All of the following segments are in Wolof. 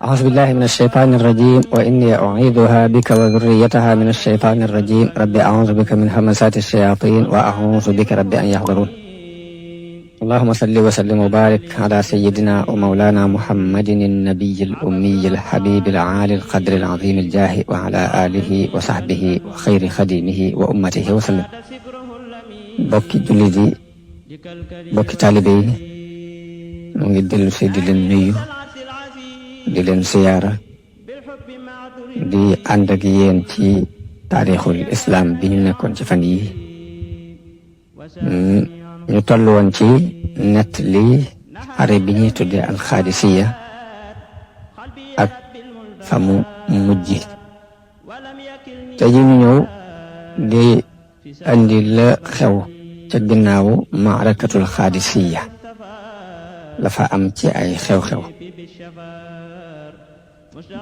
أعوذ بالله من الشيطان الرجيم وإني أعيذها بك وذريتها من الشيطان الرجيم رب أعوذ بك من همزات الشياطين وأعوذ بك رب أن يحضرون اللهم صل وسلم وبارك على سيدنا ومولانا محمد النبي الأمي الحبيب العالي القدر العظيم الجاه وعلى آله وصحبه وخير خديمه وأمته وسلم. bokki jullit yi bokki taalibe yi mu ngi dellu si di leen nuyu di leen siyaara di ànd ak yéen ci taarixul islam bi ñu nekkoon ci fan yi ñu toll woon ci nett li xare bi ñuy tudde alxaadisiya ak fa mu mujj te ji ñu ñëw di andi la xew ca ginnaaw maarakatul xaadisiya la fa am ci ay xew-xew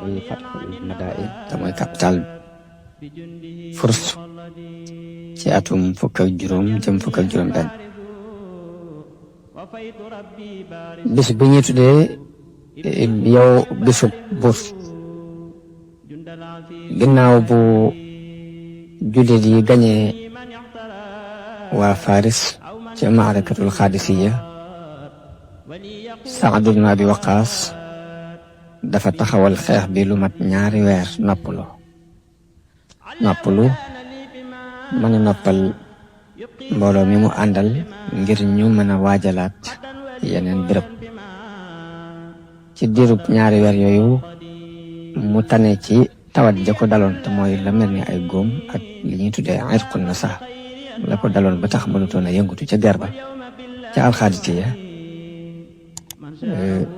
muy fatxul madain te mooy capital Furs ci atum fukk ak juróom jëm fukk ak juróom benn bis bi ñuy tuddee yow bisub Burs ginnaaw bu jullit yi gañee waa Faris ci maarakatul xaadisiya Saad ibn Abi Waqaas dafa taxawal xeex bi lu mat ñaari weer noppalu mën a noppal mbooloo mi mu àndal ngir ñu mën a waajalaat yeneen béréb ci diirub ñaari weer yooyu mu tane ci tawat ja ko daloon te mooy la mel ni ay góom ak li ñuy tuddee irqun nasa la ko daloon ba tax mënutoon a yëngutu ca guerre ba ca alxaadisiya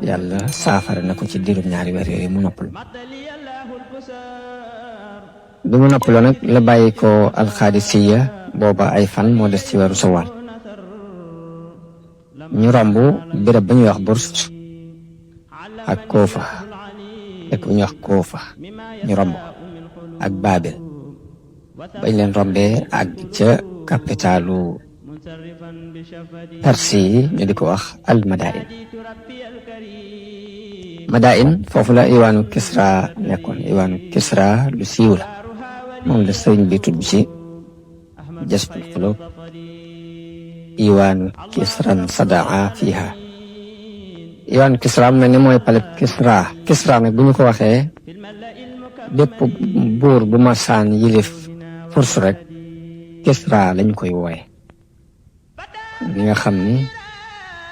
yàlla saafara na ko ci diirub ñaari weer yooyu mu noppalu bi mu noppaloo nag la bàyyi ko alxaadisiya booba ay fan moo des ci weeru sawaal ñu romb béréb ba ñuy wax Burs ak Koofa dëkk bu ñuy wax Koofa ñu romb ak Baabil bañ leen rombee ak ca capitalu Perse yi ñu di ko wax al Madain foofu la iwaanu Kisra nekkoon iwaanu Kisra lu siiw la moom la sëriñ bi tudd ci Jasbul Qulub iwaanu Kisran sadaa fiha iwaanu Kisra mel ni mooy palais Kisra nag bu ñu ko waxee bépp buur bu masaan yilif Furs rek Kisra lañ koy wooye li nga xam ni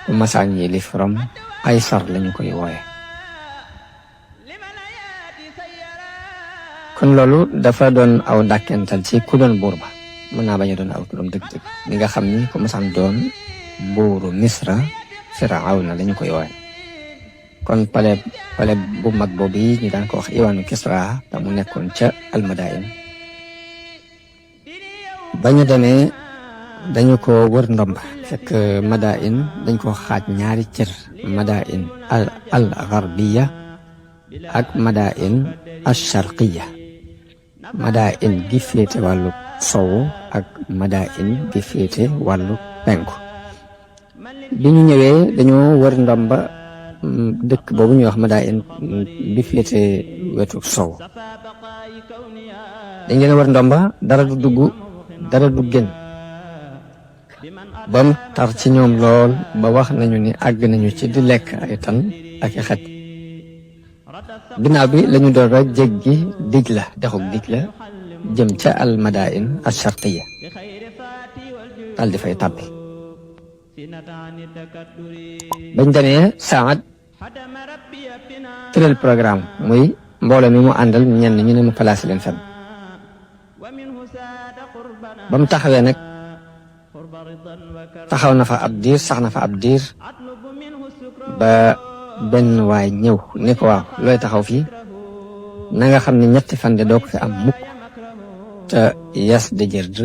bu masaan yilif Rom Qaysar lañ koy wooye kon loolu dafa doon aw dàkkental ci ku doon buur ba mën naa bañ a doon aw turam dëgg-dëgg li nga xam ni ku masaan doon buuru Misra Firawna lañu koy wooye kon pale bu mag boobu yi ñu daan ko wax iwaanu Kisra te mu nekkoon ca almadain ba ñu demee dañu ko wër ndomba fekk madain dañ ko xaaj ñaari cër madain al garbiya ak madain al sharqiya madain gi féete wàllu sowu ak madain gi féete wàllu penku bi ñu ñëwee dañoo wër ndomba dëkk boobu ñuy wax madain bi féete wetu sow dañ leen wër ndomba dara du dugg dara du génn bam tar ci ñoom lool ba wax nañu ni àgg nañu ci di lekk ay tan ak i xet ginnaaw bi lañu doon rek jéggi Dijla dexug Dijla jëm ca al madain al sharqiya dal di fay tàbbi bañ demee Saad tëral programme muy mbooloo mi mu àndal ñenn ñu ne mu placé leen fenn ba mu taxawee nag taxaw na fa ab diir sax na fa ab diir ba benn waay ñëw ni ko waaw looy taxaw fii na nga xam ne ñetti fan de doo ko fi am mukk te yas de jërd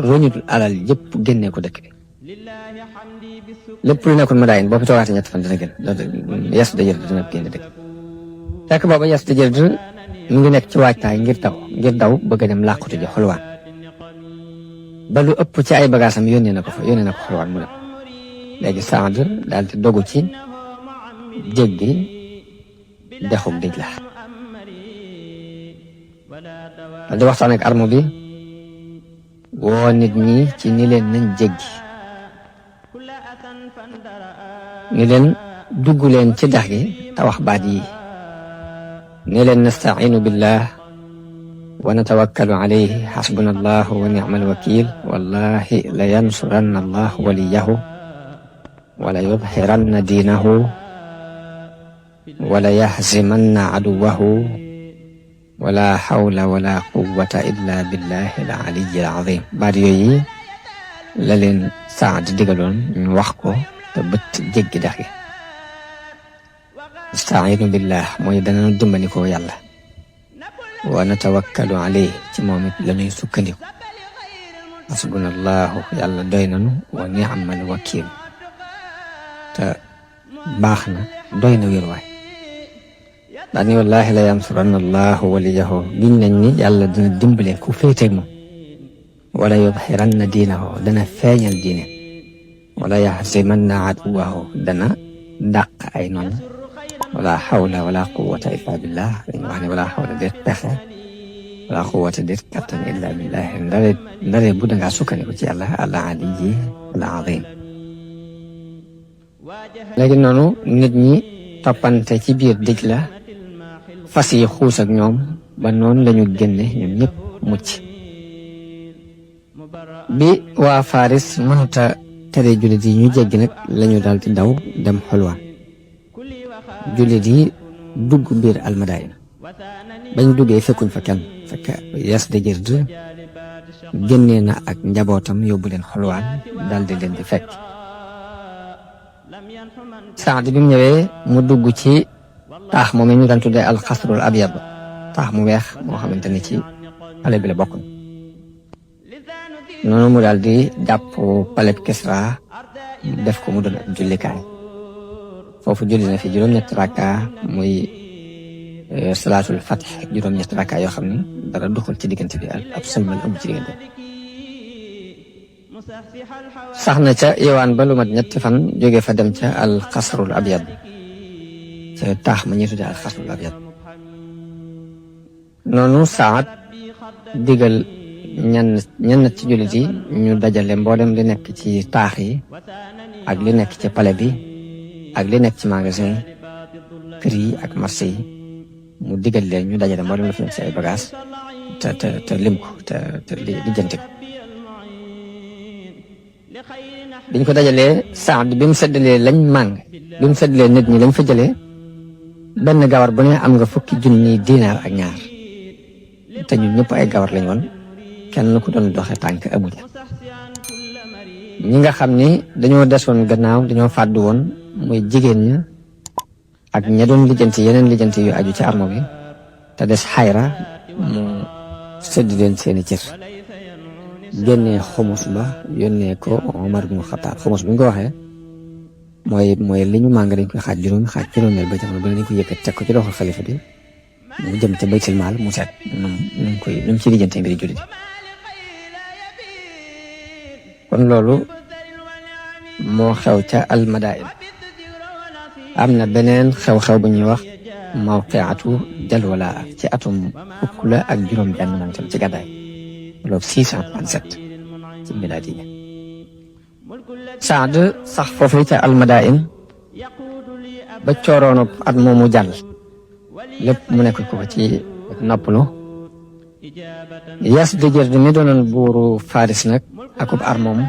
roñutul alal yëpp génnee ko dëkk bi lépp lu nekkul madain boo fi toogaatee ñetti fan dina gën yas de jërd dina génne dëkk fekk booba yas de jërd mu ngi nekk ci waajtaay ngir daw bëgg a dem làqutu ji xulwaan ba lu ëpp ci ay bagaasam yónnee na ko xulwaan mu dem léegi Saad daal di dogu ci jéggi dexub dij la di waxtaan ak armo bi woo nit ñi ci ni leen nañ jéggi ni leen dugg leen ci dex gi te wax baat yi ni leen nastaciinu billah wa natawakkalu alayhi xasbuna allahu wa nicma alwakil wallahi la yansuranna allahu waliyahu wala yudhiranna diinahu wala yaxzimanna aduwahu wala xawla wala quwwata illa billahi al aliyi al azim baat yooyu la leen Saad digaloon ñu wax ko te bët jéggi dex gi nastaciinu billah mooy dana dimbali ko yàlla wa natawakkalu alayhi ci moom it la ñuy sukkandiku hasbuna allahu yàlla doy nanu wa ni'mal wakiil te baax na doy na wéruwaay daal ni wallahi la yansuranna allahu waliyahu giñ nañ ni yàlla dina dimbale ku féeteeg moom wala yudhiranna diinahu dana feeñal diine wala yaxzimanna aduwahu dana dàq ay noon wala xawla wala quwwata illa billah dañu wax ne wala xawla déet pexe wala quwwata déet kattan illa billah ndare bu dangaa sukkandiku ci yàlla al aliyi al azim léegi noonu nit ñi toppante ci biir dij la fas yi xuus ak ñoom ba noonu lañu génne ñoom ñëpp mucc bi waa Faris mënuta tere jullit yi ñu jéggi nag lañu daal di daw dem Xulwaan jullit yi dugg biir almadain bañ duggee fekkuñ fa kenn fekk Yazdajird génnee na ak njabootam yóbbu leen Xulwaan daal di leen di fekk Saad bi mu ñëwee mu dugg ci taax moom ñu daan tuddee alxasrul abyad taax mu weex moo xamante ni ci pale bi la bokk noonu mu daal di jàpp paleb Kisra def ko mu doon jullikaay foofu julli na fi juróom-ñetti rakka muy salaatul fatx juróom-ñetti rakka yoo xam ne dara doxul ci diggante bi ab sëlmal amul ci diggante sax na ca yewaan ba lu mat ñetti fan jóge fa dem ca alxasrul abyad ca taax ma ñuy tuddee alxasrul abyad noonu Saad digal ñenn ci jullit yi ñu dajale mboolem li nekk ci taax yi ak li nekk ci palais bi ak li nekk ci magasin kër yi ak marché yi mu digal leen ñu dajale mboolem la fi nekk ci ay bagages te lim ko te lijjanti ko biñ ko dajalee Saad bi mu seddalee lañ màng bi mu seddalee nit ñi lañ fa jëlee benn gawar bu ne am nga fukki junni dinaar ak ñaar te ñun ñëpp ay gawar lañ woon kenn ku doon doxe tànk amu ja ñi nga xam ni dañoo desoon gannaaw dañoo fàddu woon muy jigéen ña ak ña doon lijjanti yeneen lijjanti yu aju ci armo bi te des xayra mu sëdd leen seeni cër génnee xumus ba yónnee ko Omar ibn Khattab xumus bi ñu ko waxee mooy li ñu màng dañ koy xaaj juróomeel ba jamono ba dañ ko yëkkat teg ko ci loxo xalifa bi mu jëm ca baytul maal mu seet nu mu ci lijjante mbiri jullit kon loolu moo xew ca almadain am na beneen xew-xew bu ñuy wax mawqiatu Jalwala ci atum fukk la ak juróom benn moom tam ci gàddaay loolu 637 ci milaadiya Saad sax foofu ca almadain ba cooroonub at moomu jàll lépp mu nekk ko ci noppalu Yazdajird mi doonoon buuru Faris nag akub armoom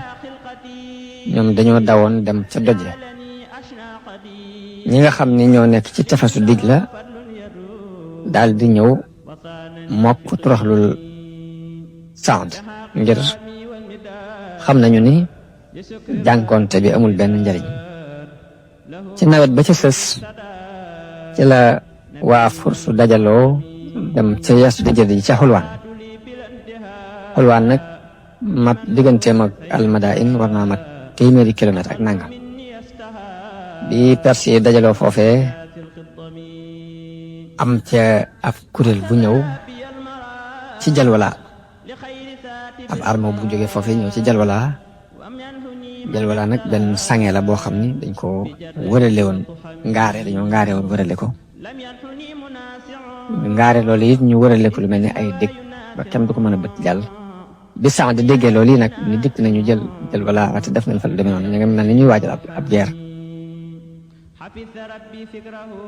ñoom dañoo dawoon dem ca doje ñi nga xam ni ñoo nekk ci tefesu dij la daal di ñëw mokk toroxlul Saad ngir xam nañu ni jànkoonte bi amul benn njariñ ci nawet ba ca sës ci la waa Fursu dajaloo dem ca Yazdajird ji ca Xulwaan nag mat digganteem ak almadain war naa mat téeméeri kilomètre ak nangam bi Perse yi dajaloo foofee am ca ab kuréel bu ñëw ci Jalwala ab armo bu jógee foofee ñëw ci Jalwala nag benn sange la boo xam ni dañ ko wërale woon dañoo ngaare woon wërale ko ngaare loolu it ñu wërale ko lu mel ni ay dëkk ba kenn du ko mën a bët jàll bi sax di déggee loolu yi nag ni dikk nañu jël wala ati def nañ fa lu demee noonu ñu ngi mel ni ñuy waajal ab guerre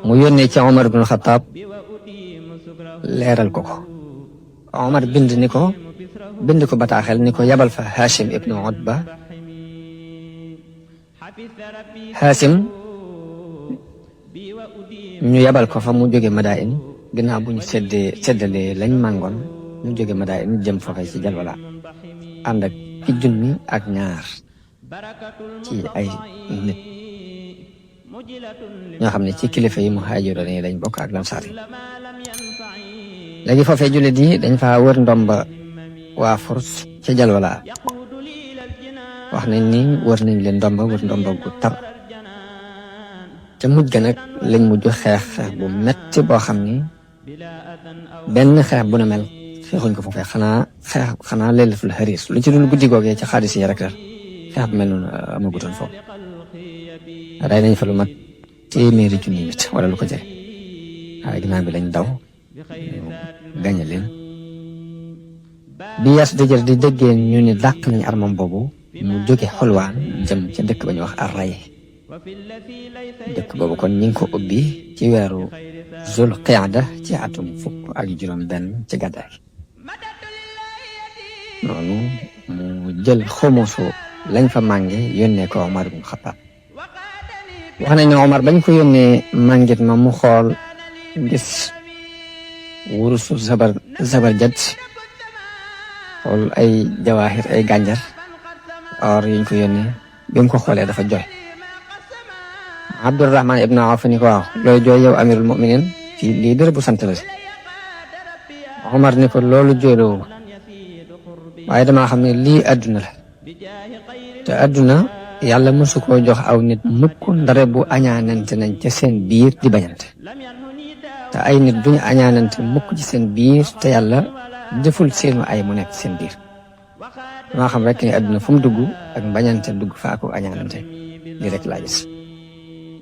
mu yónnee ci Omar ibn Khattab leeral ko Omar bind ko bataaxel ni ko yabal fa Hashim ibnu Utba Hashim ñu yabal ko fa mu jóge Madain ginnaaw bu ñu seddalee lañ màngoon ñu jóge Madain jëm foofee ci Jalwala ànd ak ci junni ak ñaar ci ay nit ñoo xam ne ci kilifa yi muhaajiroon yi lañ bokk ak lansaar yi léegi foofee jullit yi dañ fa wër ndomba waa Furs ci Jalwala wax nañ ni wër nañ leen ndomba gu tar ca mujj ga nag lañ mujj xeex bu metti boo xam ni benn xeex bu na mel xeexuñ ko foofee xanaa laylatul xariis lu ci dul guddi googee ci xaalis yi rek la xeex bu mel noonu amagutoon foofu rey nañ fa lu mat téeméeri junni nit wala lu ko jëre waaye ginnaaw bi lañ daw gañe leen bi Yaas Dëjër di déggee ñu ni dàq nañ armam boobu mu jóge Xulwaan jëm ca dëkk ba ñu wax Array dëkk boobu kon ñi ngi ko ubbi ci weeru Zul Qiada ci atum 17 ci gàddaay noonu mu jël xumusu lañ fa mànge yónnee ko Omar ibn Khattab wax nañ ne Omar bañ ko yónnee màngit ma mu xool gis wurusu zabarjad xool ay jawaahir ay gànjar or yuñ ko yónnee bi mu ko xoolee dafa jooy Abdurrahman ibn Awf ni ko waaw looy jooy yow amirul muminin fii lii dër bu sant la si Omar ni ko loolu jooyloo waaye damaa xam ne lii àdduna la te àdduna yàlla mësu koo jox aw nit mukk ndare bu añaanante nañ ca seen biir di bañante te ay nit duñu añaanante mukk ci seen biir te yàlla deful seenu ay mu nekk seen biir damaa xam rek ni àdduna fu mu dugg ak bañante dugg faako añaanante lii rek laa gis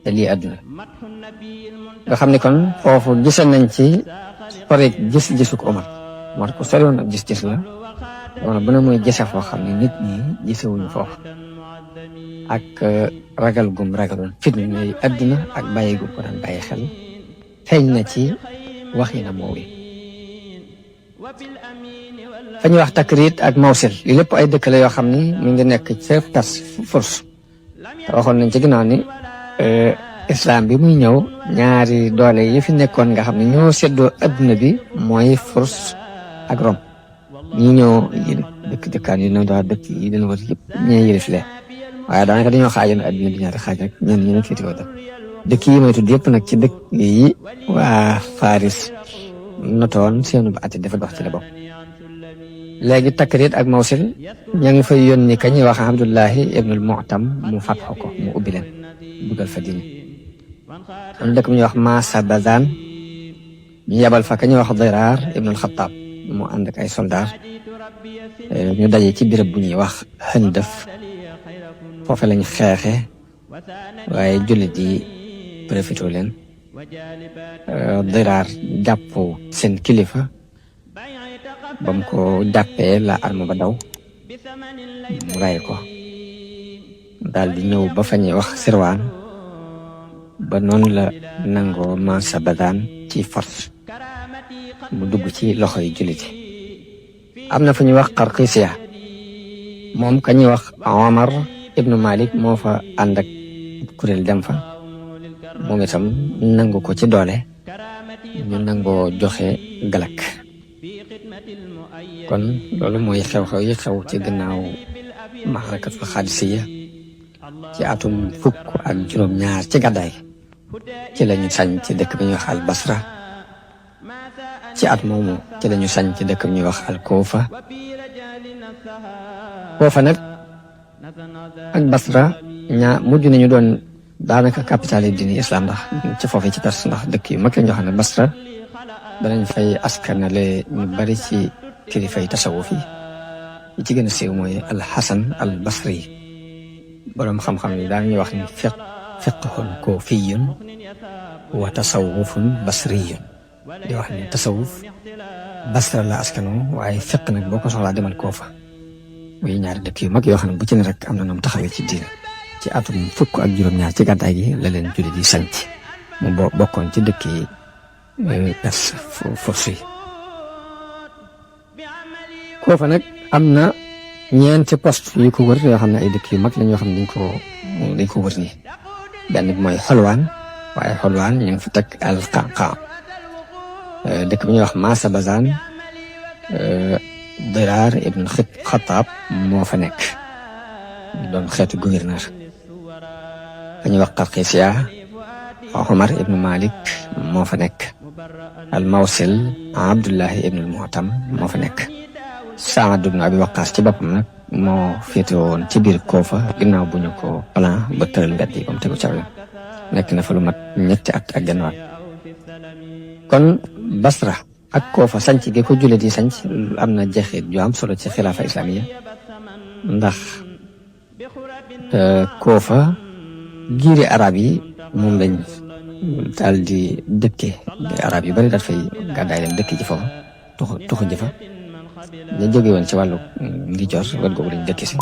te lii àdduna nga xam ne kon foofu gise nañ ci sori gis-gisuk Omar ko sori woon ak gis-gis la wala bu ne muy gise foo xam ne nit ñi gisewuñu foofu ak ragal gum ragaloon fitna yi àdduna ak bàyyi gu ko daan bàyyi xel feeñ na ci waxina moowi fa ñuy wax Takrit ak Mawsil li lépp ay dëkk la yoo xam ni mu ngi nekk ca tas Furs te waxoon nañ ci ginnaaw ni islam bi muy ñëw ñaari doole yi fi nekkoon nga xam ne ñoo seddoo adduna bi mooy Furs ak Rome ñi ñëw dëkkaan yi daal dëkk yi dina wër yëpp ñee yërif lee waaye daanaka dañoo xaajoon adduna bi ñaari xaaj rek ñenn ñi nag féetewoo dëkk yi may tudd yëpp nag ci dëkk yi waa Faris notoon seenu ba ati dafa dox ci la bokk léegi Takrit ak Mawsil ña ngi fay yónni ka ñuy wax Abdullahi ibnul Mu'tam mu fatxo ko mu ubbi leen dugal fa diine am dëkk bu ñuy wax Masa Bazan ñu yebal fa ka ñuy wax Diraar ibnul Xattaab mu ànd ak ay soldaar ñu daje ci béréb bu ñuy wax Handaf foofe lañ xeexe waaye jullit yi profité leen Diraar jàpp seen kilifa ba mu ko jàppee la arme ba daw mu ray ko daal di ñëw ba fa ñuy wax Sirwaan ba noonu la nangoo Masa Bazan ci force mu dugg ci loxoy jullit am na fu ñuy wax Qarqisiya moom ka ñuy wax Omar ibnu Malik moo fa ànd ak kuréel dem fa moom itam nangu ko ci doole ñu nangoo joxe galak kon loolu mooy xew-xew yi xew ci gannaaw maxarakatul Xaadisiya ci atum 17 ci gàddaay ci lañu sañ ci dëkk bi ñuy wax al Basra ci at moomu ci lañu sañ ci dëkk bi ñuy wax al Kuufa nag ak Basra mujj nañu doon daanaka capital yi diini islam ndax ci foofu ci Perse ndax dëkk yu mag la ñoo xam ne Basra danañ fay askanale ñu bari ci kilifa yi tasawuf yi ci gën a siiw mooy al Hasan al Basri boroom xam-xam yi daan ñuy wax ni fiqhun kuufiyun wa tasawufun basriyun di wax ni tasawuf Basra la askano waaye fiq nag boo ko soxlaa demal Kuufa muy ñaari dëkk yu mag yoo xam ne bu ci ne rek am na ñoom taxawee ci diina ci atum fukk ak juróom-ñaar ci gàddaay gi la leen jullit yi sanc mu bokkoon ci dëkk yi Perse Furs yi. Kuufa nag am na ñeenti poste yu ko wër yoo xam ne ay dëkk yu mag lañ yoo xam ne dañ ko wër nii benn bi mooy Xolwaan waaye Xolwaan ñu ngi fa teg al Qaqaa dëkk bi ñuy wax Masa Bazaan Diraar ibn Xattaab moo fa nekk doon xeetu gouverneur dañuy wax Qarqisiya Omar ibn Malik moo fa nekk al Mawsil Abdullahi ibn al Mu'tam moo fa nekk Saad ibn Abi Waqqaas ci boppam nag moo féete woon ci biir Kuufa ginnaaw bu ñu ko plan ba tëral mbedd yi ba mu tegu ca yoon nekk na fa lu mat ñetti at ak genn wàll kon Basra ak Kuufa sanc gi ko jullit yi sanc am na jeexit ju am solo ci xilaafa islamiya ndax Kuufa giiri arab yi moom lañ daal di dëkke arab yu bari daal fay gàddaay dem dëkk ji foofu tuxu ji fa ñu jóge woon ci wàllu ngi jor wet googu lañ dëkk si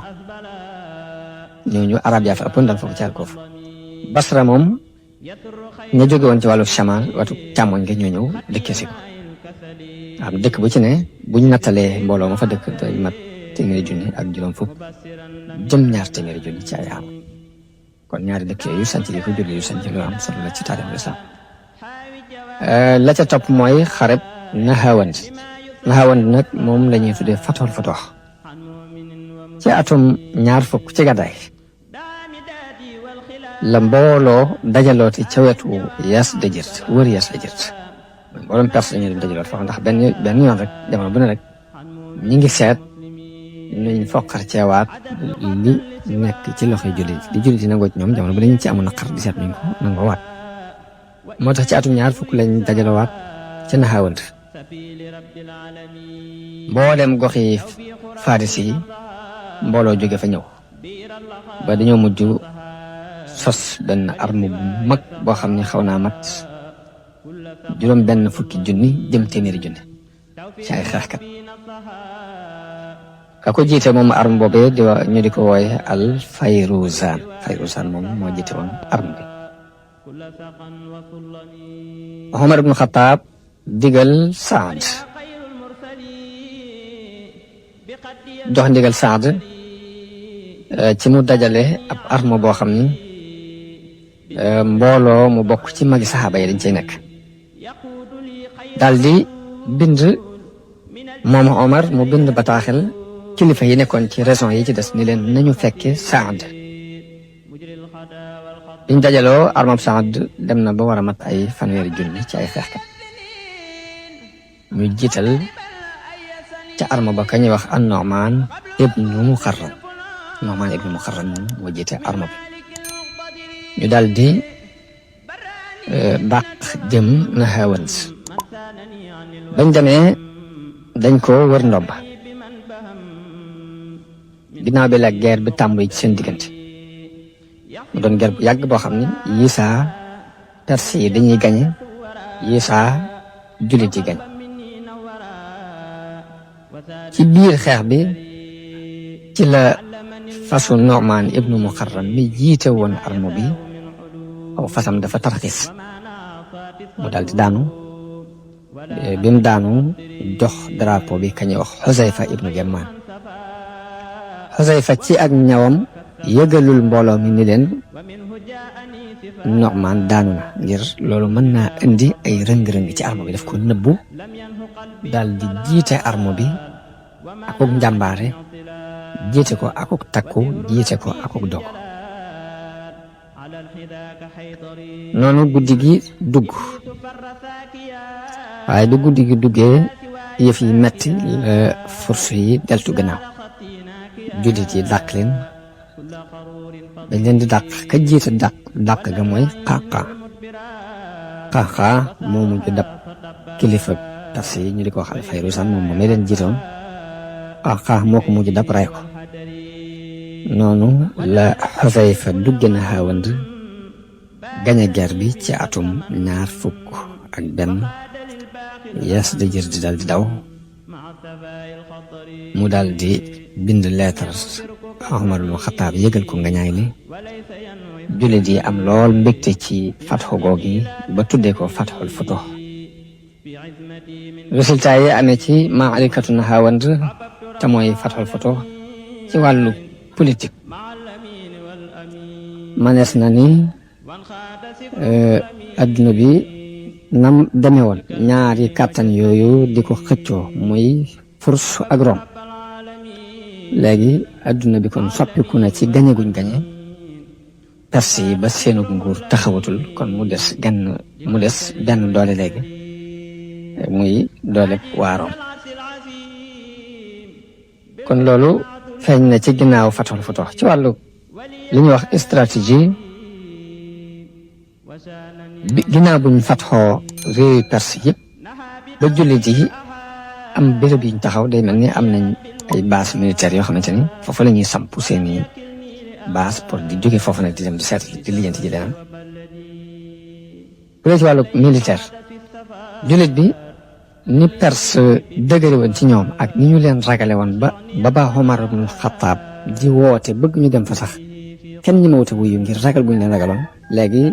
ñooñu arab yaa fa ëppoon daal foofu ci Kuufa Basra moom ña jóge woon ci wàllu chamal watu càmmoñ nga ñoo ñëw dëkke si ko am dëkk bu ci ne buñ nattalee mbooloo ma fa dëkk day mat téeméeri junni ak juróom fukk jëm ñaar téeméeri junni ci ay am kon ñaari dëkk yooyu sanc yi ko julli yu sanc lu am solo la ci taarix l'islam la ca topp mooy xareb Nahawand nag moom la ñuy tuddee Fathul Futuh ci atum ñaar fukk ci gàddaay la mbooloo dajalooti ca wetu Yazdajir wër Yazdajir mbooloom Perse dañuy dem dajaloot foofu ndax benn yoon rek jamono bu ne rek ñi ngi seet nuñ foqar ceewaat li nekk ci loxoy jullit di jullit yi nangoo ci ñoom jamono bu dañu ci amu naqar di seet nuñ ko nangoo waat moo tax ci atum ñaar fukk lañ dajalowaat ca Nahawand mboolem gox yi Faris yi mbooloo jóge fa ñëw ba dañoo mujj sos benn arme bu mag boo xam ne xaw naa mat juróom benn fukki junni jëm téeméeri junni ci ay xeexkat ka ko jiite moom arme boobee ñu di ko wooye al Fayruzan moom moo jiite woon arme bi Omar ibn Xattaab digal Saad jox ndigal Saad ci mu dajale ab arme boo xam ni mbooloo mu bokk ci magi saxaaba yi dañ cay nekk daal di bind moom Omar mu bind bataaxel kilifa yi nekkoon ci région yi ci des ni leen nañu fekke Saad biñ dajaloo armab Saad dem na ba war a mat ay fanweeri junni ci ay xeexkat ñu jiital ca arma ba ka ñuy wax an-Nu'man ibnu Muqarran moo jiite arma bi ñu daal di dàq jëm Nahawand bañ demee dañ ko wër ndomba ginnaaw bi la guerre bi tàmbali ci seen diggante mu doon guerre bu yàgg boo xam ne yii saa Perse yi dañuy gañe yii saa jullit yi gañ ci biir xeex bi ci la fasu Nu'man ibnu Muqarran mi jiite woon arme bi aw fasam dafa tarxis mu daal di daanu bi mu daanu jox drapeau bi kañuy wax Xusayfa ibnu Yamaan Xusayfa ci ak ñawam yëgalul mbooloo mi ni leen Nu'man daanu na ngir loolu mën naa indi ay rëng-rëng ci arme bi daf ko nëbbu daal di jiite arme bi akuk njàmbaare jiite ko akuk takku jiite ko akuk dogu noonu guddi gi dugg waaye du guddi gi duggee yëf yi metti Furs yi deltu gannaaw jullit yi dàq leen dañ leen di dàq ka jiite dàq ga mooy Qaqaa moo mujj dab kilifa Perse yi ñu di ko wax al-Fayruzan moom moo leen jiitoon Qaqaa moo ko mujj dab ray ko noonu la Xusayfa dugge Nahawand gañe guerre bi ci atum ñaar fukk ak benn Yazdajir di daal di daw mu daal di bind leetar Umar ibn Xattaab yëgal ko ngañaay li jullit yi am lool mbégte ci fatxu googi ba tuddee ko fatxul futuh. résultat yi amee ci maalikatu Nahawand te mooy fatxul futuh ci wàllu politique manees na ni adduna bi nam demee woon ñaari kàttan yooyu di ko xëccoo muy Furs ak Rom léegi adduna bi kon soppiku na ci gañe guñ gañe Perse yi ba seenu nguur taxawatul kon mu des benn doole léegi muy doole waa Rom kon loolu feeñ na ci ginnaaw fatxul futuh ci wàllu li ñuy wax stratégie bi ginnaaw buñ fatxoo réewi Perse yëpp ba jullit yi am béréb yuñ taxaw day mel ni am nañ ay base militaire yoo xamante ni foofu la ñuy samp seeni base pour di jóge foofu nag di dem di seet di lijjanti ji leneen bu dee ci wàllu militaire jullit bi ni Perse dëgëri woon ci ñoom ak ni ñu leen ragale woon ba Umar ibn Xattaab di woote bëgg ñu dem fa sax kenn ñi ma wute wuyu ngir ragal guñ leen ragaloon léegi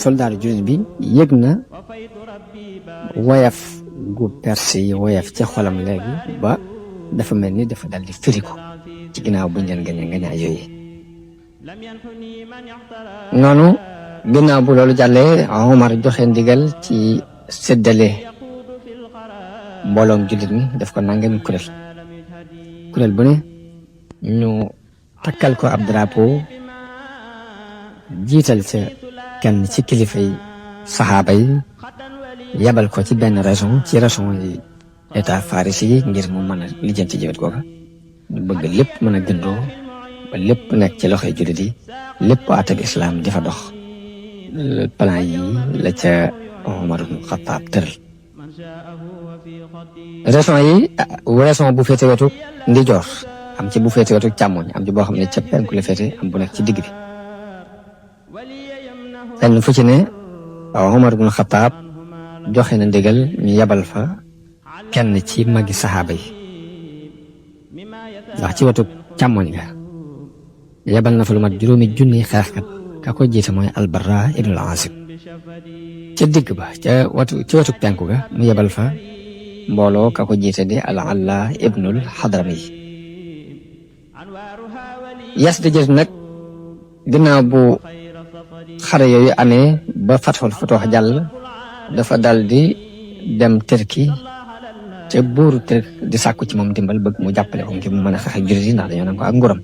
soldaar jullit bi yëg na woyaf gu Perse yi woyaf ci xolam léegi ba dafa mel ni dafa dal di firiku ci ginnaaw buñ leen gañee ngañaay yooyu noonu ginnaaw bu loolu jàllee Omar joxe ndigal ci séddale mbooloom jullit mi def ko nangami kuréel bu ne ñu takkal ko ab drapeau jiital ca kenn ci kilifa yi saxaaba yi yabal ko ci benn région yi état Faris yi ngir mu mën a lijjanti ci wet googa ñu bëgg lépp mën a gëndoo ba lépp nekk ci loxoy jullit yi lépp àtteb islam di fa dox plan yi la ca Umar ibn Xattaab tëral région bu féete wetu ndijoor am ci bu féete wetu càmmoñ am ci boo xam ne ca penku la féete am bu nekk ci digg bi fenn fu ci ne Umar ibn Xattaab joxe na ndigal ñu yabal fa kenn ci magi saxaaba yi ndax ci wetu càmmoñ ga yabal na fa lu mat 5,000 xeexkat ka ko jiite mooy Al-Barra ibn al-Azib ca digg ba ci wetu penku ga mu yabal fa mbooloo ka ko jiite di Al-Alla ibnul Hadrami Yazdajir nag ginnaaw bu xare yooyu amee ba fatxul futuh jàll dafa dal di dem Turki te buuru Turk di sàkku ci moom dimbal bëgg mu jàppale ko ngir mu mën a xeex ak jullit yi ndax dañoo nangu ak nguuram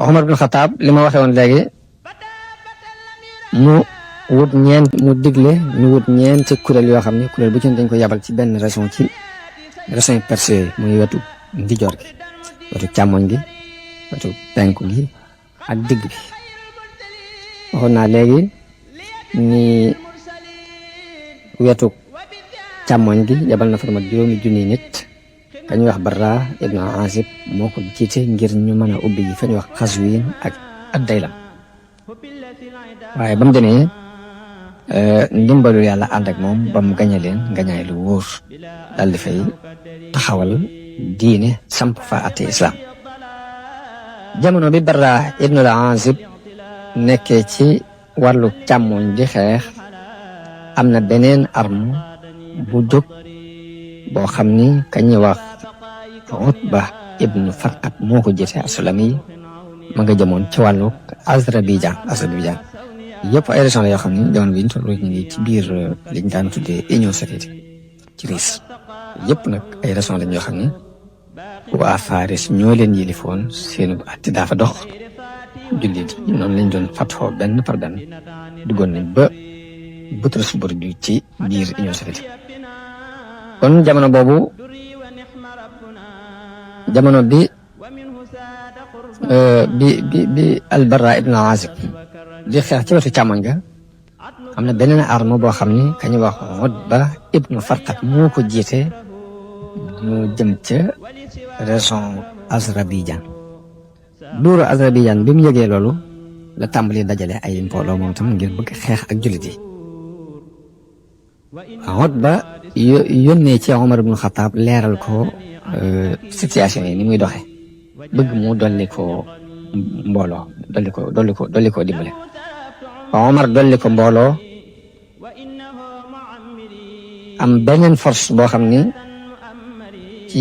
Umar bin Xattaab li ma waxee woon léegi mu digle ñu wut ñeenti kuréel yoo xam ne kuréel bu ci dañ ko yabal ci benn région Perse yooyu muy wetu ndijoor gi wetu càmmoñ gi wetu penku gi ak digg bi waxoon naa léegi ni wetu càmmoñ gi yabal na fa mat 5,000 nit ka ñuy wax Barra ibn Azib moo ko jiite ngir ñu mën a ubbi yi fa ñuy wax Xaswiin ak Daylam waaye ba mu demee ndimbalu yàlla ànd ak moom ba mu gañe leen ngañaay lu wóor daal di fay taxawal diine samp fa ate islam jamono bi Barra ibn al-Azib nekkee ci wàllu càmmoñ di xeex am na beneen arme bu jóg boo xam ni ka ñuy wax Utba ibn Farqat moo ko jiite Asulami ma nga jëmoon ci wàllu Azerbaïdjan yëpp ay régions la yoo xam ni jamono bi ñu toll ñu ngi ci biir liñ daan tuddee Union soviétique ci Russie yëpp nag ay régions lañ yoo xam ni waa Faris ñoo leen yilifoon seenu atti daa fa dox jullit yi noonu lañ doon fatxoo benn par benn duggoon nañ ba Pétersbourg ci biir Union soviétique kon jamono bi Al-Barra ibn Azib di xeex ci wetu càmmoñ ga am na beneen arme boo xam ni ka ñu wax Utba ibn Farqat moo ko jiite ñu jëm ca région Azerbaïdjan buuru Azerbaïdjan bi mu yëgee loolu la tàmbali dajale ay mbooloo moom tam ngir bëgg xeex ak jullit yi Utba yónnee ci Omar ibn Khattab leeral ko situation yi ni muy doxe bëgg mu dolli ko mbooloo dolli ko dimbale Omar dolli ko mbooloo am beneen force boo xam ni ci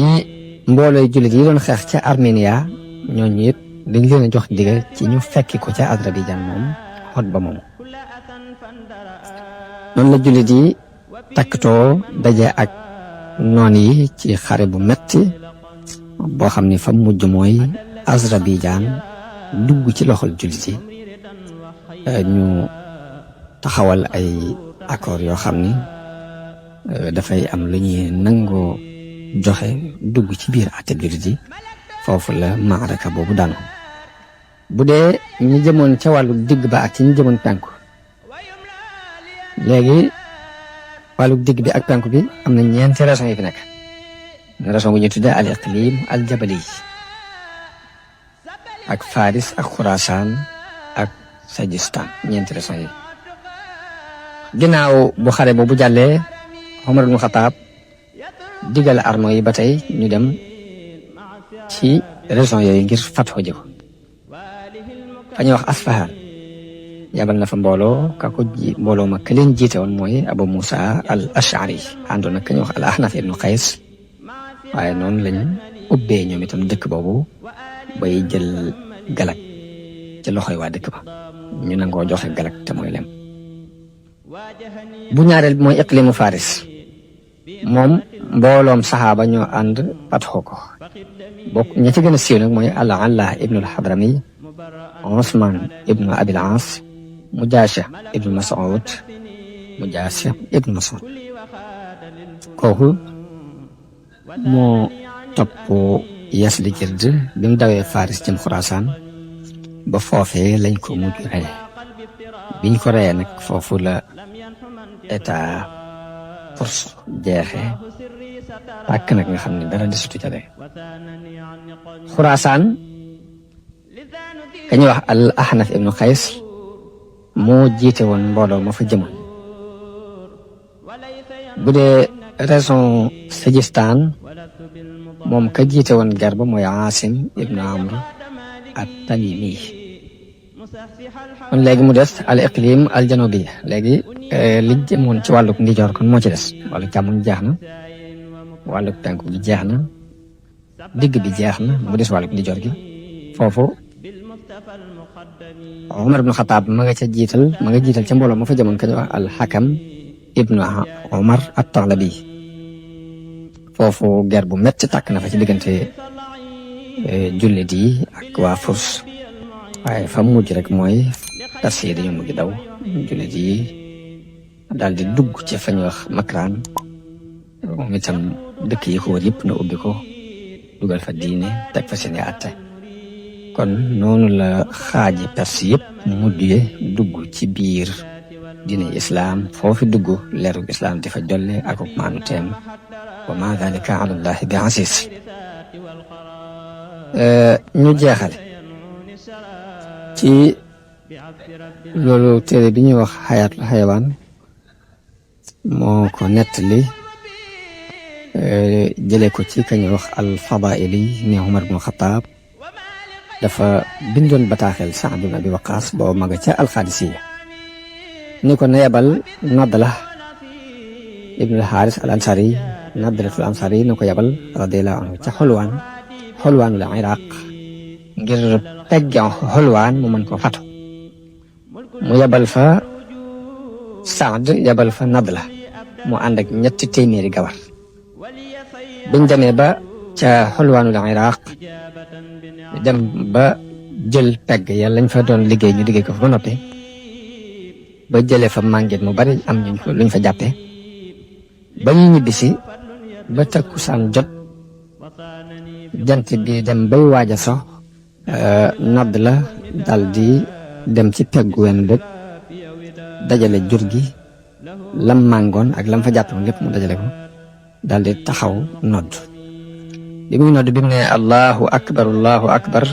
mboolooy jullit yi doon xeex ca Armenia ñooñu it dañ leen a jox digal ci ñu fekki ko ca Azerbaïdjan moom Utba moom noonu la jullit yi takkatoo daje ak noon yi ci xare bu metti boo xam ni fa mujj mooy Azerbaïdjan dugg ci loxol jullit yi ñu taxawal ay accord yoo xam ni dafay am lu ñuy nangoo joxe dugg ci biir àtte jullit yi foofu la maaraka boobu daanu bu dee ñi jëmoon ca wàllu digg ba ak ci ñi jëmoon penku léegi wàllu digg bi ak penku bi am na ñeenti régions yi fi nekk région bu ñuy tuddee al iqlim al jabali ak Faris ak Khurasan ak Sajistan ñeenti régions yi ginnaaw bu xare boobu jàllee Omar ibn Khattab digal armée yi ba tey ñu dem ci région yooyu ngir fatxoo ji ko fa ñuy wax Asfahan yabal na fa mbooloo ma ka leen jiite woon mooy Abu Musa al Ash'ari àndoon ak ka ñuy wax al Ahnaf ibnu Qays waaye noonu lañ ubbee ñoom itam dëkk boobu bay jël galak ci loxoy waa dëkk ba ñu nangoo joxe galak te mooy lem bu ñaareel bi mooy iqlimu Faris moom mbooloom saxaaba ñoo ànd fatxoo ko bokk ña ci gën a siiw nag mooy al-Alla ibnu al-Hadrami Usman ibnu Abil As Mujaasha ibnu Mas'ud kooku moo topp Yazdigird bi mu dawee Faris jëm Xurasaan ba foofee lañ ko mujj reye biñ ko reyee nag foofu la état force jeexee tàkk nag nga xam ne dara desutu ca de Xurasaan ka ñuy wax al Ahnaf ibnu Qays moo jiite woon mbooloo ma fa jëmoon bu dee région Sajistan moom ka jiite woon guerre ba mooy Asim ibnu Amr at-Tamimi kon léegi mu des al iqlim al janubi léegi li jëmoon ci wàlluk ndijoor kon moo ci des wàllu càmmoñ jeex na wàlluk penku bi jeex na digg bi jeex na mu des wàlluk ndijoor gi foofu Omar ibn Khattab ma nga jiital ca mbooloo ma fa jëmoon ka ñu wax al Hakam ibnu Omar at-Taghlabi foofu guerre bu metti tàkk na fa ci diggante jullit yi ak waa Furs waaye fa mujj rek mooy tas yi dañoo mujj daw jullit yi daal di dugg ci fa ñuy wax Makran moom itam dëkk yi ko wër yëpp na ubbi ko dugal fa diine teg fa seeni àtte kon noonu la xaaji Perse yëpp mujjee dugg ci biir diine islam foofu dugg leeru islam di fa jolle ak maanu teem wa ma dalika ala allahi bi aziz ñu jeexale ci loolu téere bi ñuy wax xayaatul xayawaan moo ko nettali jëlee ko ci ka ñuy wax al fadaili ni Umar ibn Khattab dafa bindoon bataaxel Saad ibn Abi Waqaas boobu ma nga ca alxaadisiya ni ko na yebal Nadla ibn al Xaaris al ansari Nadlatul ansari na ko yebal radiyallahu anhu ca xolwaanul Iraq ngir pegg xolwaan mu mën ko fatu mu yebal fa Saad yebal fa Nadla mu ànd ak 300 gawar biñ demee ba ca xolwaanul Iraq dem ba jël pegg ya lañ fa doon liggéey ñu liggéey ko fa ba noppi ba jëlee fa mànget mu bari am luñ fa jàppee ba ñu ñibbisi ba takkusaan jot jant bi dem bay waaj a so nadd la dal di dem ci peggu wenn dëkk dajale jur gi lam màngoon ak lam fa jàppoon lépp mu dajale ko dal di taxaw nodd bi muy nodd bi mu ne allahu akbar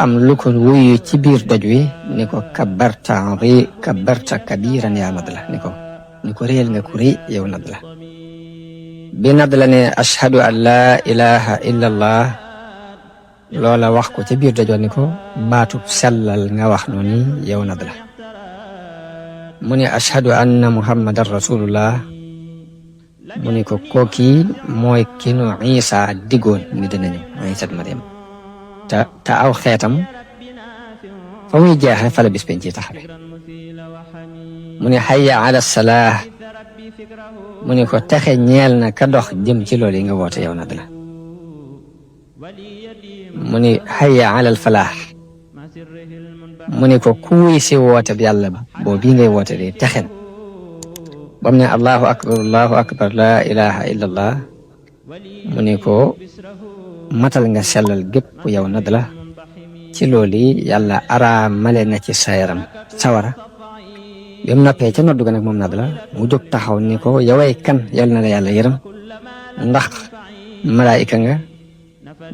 am lu ko wuyu ci biir doj wi ni ko kabbarta kabiran yaa Nadla ni ni ko réel nga ku rëy yow nadd la bi nadd la ne ashhadu an laa ilaha illa allah loola wax ko ca biir dajoon ni ko baatub sellal nga wax noonu yow nadd la mu ne ashhadu anna muhammadan rasulullah mu ne ko kooki mooy ki nu Isa diggoon ni dina ñëw Isa Maryam te aw xeetam fa muy jeexe fa la bis penc ci taxawe mu ne hayya ala salaah mu ne ko texe ñeel na ka dox jëm ci loolu yi nga woote yow nadd la mu ne hayya ala al falaax mu ne ko kuy si woote bi yàlla boo bii ngay woote de texen bam ne allahu akbar la ilaha illa allah mu ne ko matal nga sellal gépp yow nadd la ci loolu yi yàlla araamale na ci sa yaram sawara bi mu noppee ca noddu ga nag moom nadd la mu jóg taxaw ni ko yoway kan yal na la yàlla yërëm ndax malaayika nga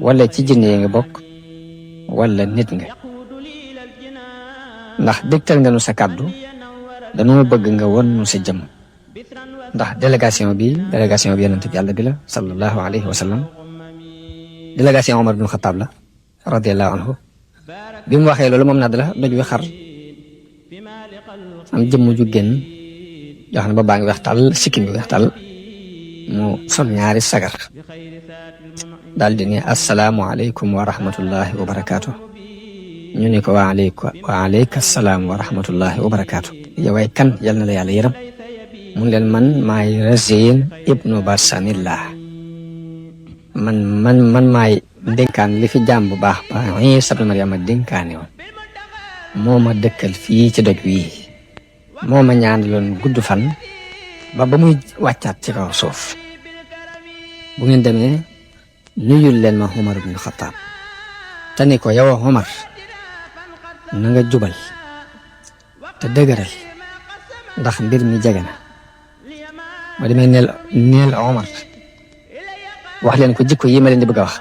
wala ci jinne yi nga bokk wala nit nga ndax dégtal nga nu sa kàddu dañoo bëgg nga won nu sa jëm ndax délégation bi yonent bi yàlla bi la sallallahu alayhi wa sallam délégation Omar bin Khattab la radiyallahu anhu bi mu waxee loolu moom nadd la doj wi xar am jëmm ju génn yoo xam ne ba baa ngi weex tàll sikkim bi weex tàll mu sol ñaari sagar daal di ne assalaamu aleykum wa rahmatullahi wa barakaatu ñu ne ko wa aleyka salaam wa rahmatullahi wa barakaatu yoway kan yal na la yàlla yërëm mun leen man maay Razin ibnu Barsanillah man maay dénkaan li fi jàmm bu baax ba Isa ibnu Maryama dénkaane woon moo ma dëkkal fii ci doj wii moo ma ñaanaloon gudd fan ba muy wàccaat ci kaw suuf bu ngeen demee nuyul leen ma Omar ibn Khattab te ni ko yow Omar na nga jubal te dëgëral ndax mbir mi jege na ba demee neel Omar wax leen ko jikko yi ma leen di bëgg a wax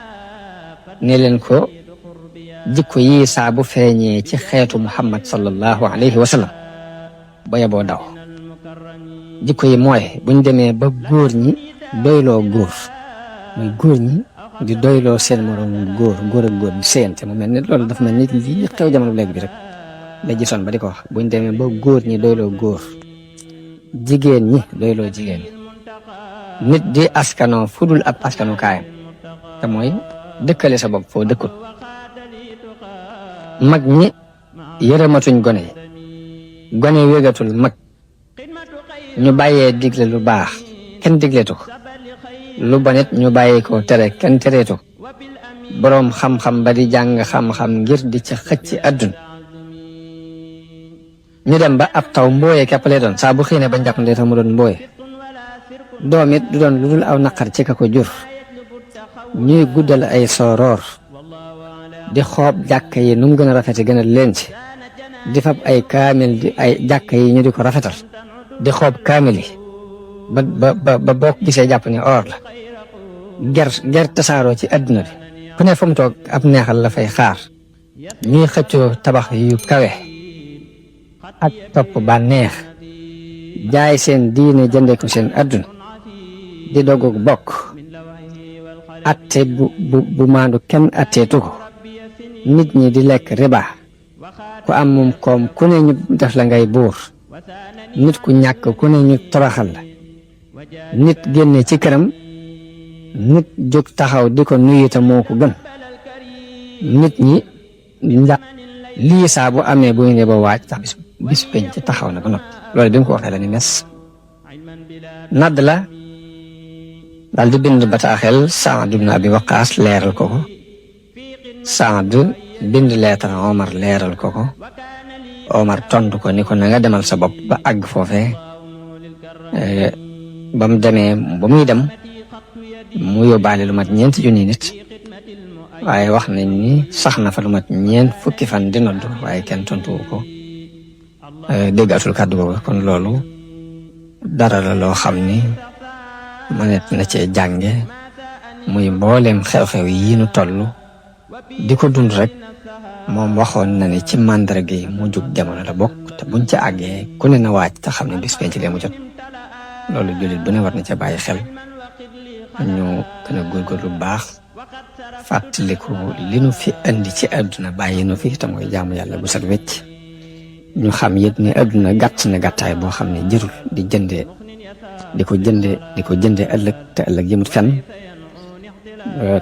nee leen ko jikko yi saa bu feeñee ci xeetu Muhammad sallallahu alayhi wa sallam ba yeboo daw jikko yi mooy buñ demee ba góor ñi doyloo góor muy góor ñi di doyloo seen morom góor ak góor di séyante mu mel ni loolu dafa mel ni lii xew jamono léegi bi rek la gisoon ba di ko wax buñ demee ba góor ñi doyloo góor jigéen ñi doyloo jigéen ñi nit di askanoo fudul ab askanu kaayam te mooy dëkkale sa bopp foo dëkkut mag ñi yërëmatuñ gone yi gone wégatul mag ñu bàyyee digle lu baax kenn digleetu ko lu bonit ñu bàyyi ko tere kenn tereetu ko boroom xam-xam ba di jàng xam-xam ngir di ca xëcc àdduna ñu dem ba ab taw mbooye keppale doon saa bu xiine ba njàpp ndee tax mu doon mbooye doom it du doon lu dul aw naqar ci ka ko jur ñuy guddal ay sooroor di xoob jàkka yi nu mu gën a rafete gën a leen ci di fab ay kaamil di ay jàkka yi ñu di ko rafetal di xoob kaamil yi ba boo ko gisee jàpp ne or la ger tasaaroo ci àdduna bi ku ne fa mu toog ab neexal la fay xaar ñuy xëccoo tabax yu kawe ak topp ba neex jaay seen diine jëndee ko seen àdduna di dogu bokk atte bu maandu kenn atteetu ko nit ñi di lekk riba ku am moom koom ku ne ñu def la ngay buur nit ku ñàkk ku ne ñu toroxal la nit génne ci këram nit jóg taxaw di ko nuyu te moo ko gën nit ñi lii saa bu amee bu ñu ne ba waaj tax bis penc ci taxaw na ba noppi loolu bi mu ko waxee la ni mes nadd la daal di bind bataaxel Saad ibn Abi Waqaas leeral ko ko Saad bind leetar Omar leeral ko ko Omar tontu ko ni ko na nga demal sa bopp ba àgg foofee ba mu demee ba muy dem mu yóbbaale lu mat 4 junni nit waaye wax nañ ni sax na fa lu mat 4 fukki fan di nodd waaye kenn tontuwu ko déggatul kàddu boobu kon loolu dara la loo xam ni mëneet na cee jànge muy mbooleem xew-xew yi nu toll di ko dund rek moom waxoon na ne ci màndarga yi mu jug jamono la bokk te buñ ca àggee ku ne na waaj te xam ne bis penc lee mu jot loolu jullit bu ne war na ca bàyyi xel ñu gën a góorgóorlu bu baax fàttaliku li nu fi andi ci àdduna bàyyi nu fi te mooy jaamu yàlla bu set wecc ñu xam it ne àdduna gàtt na gàttaay boo xam ne jërul di ko jëndee ëllëg te ëllëg jëmut fenn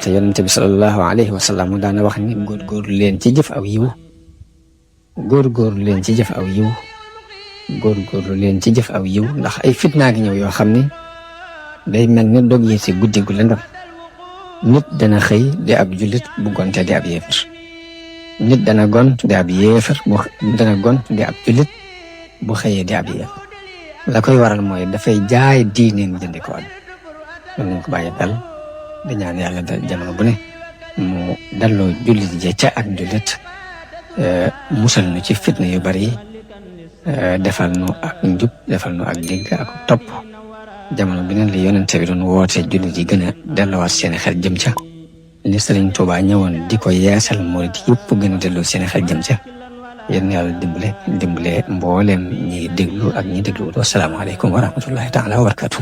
te yonente bi sallallahu alayhi wa sallam daana wax ni góorgóorlu leen ci jëf aw yiw góorgóorlu leen ci jëf aw yiw góorgóorlu leen ci jëf aw yiw ndax ay fitnaa ngi ñëw yoo xam ni day mel ni dog yi si guddi gu lëndëm nit dana xëy di ab jullit bu gonte di ab yéefar nit dana gont di ab yéefar dana gont di ab jullit bu xëyee di ab yéefar la koy waral mooy dafay jaay diineem jëndi ko am mën nañ ko bàyyi dal di ñaan yàlla dal jamono bu ne mu dalloo jullit je ca ak jullit musal nu ci fitna yu bari defal nu ak njub defal nu ak dégg ak topp jamono bi neen li yonente bi doon woote jullit yi gën a delluwaat seeni xel jëm ca li Sëriñ Tuubaa ñëwoon di ko yeesal murid yëpp gën a delloo seeni xel jëm ca yéen yàlla dimbale mbooleem ñi déglu ak ñi déglu wassalaamu aleykum wa rahmatullahi taala wa barakatuh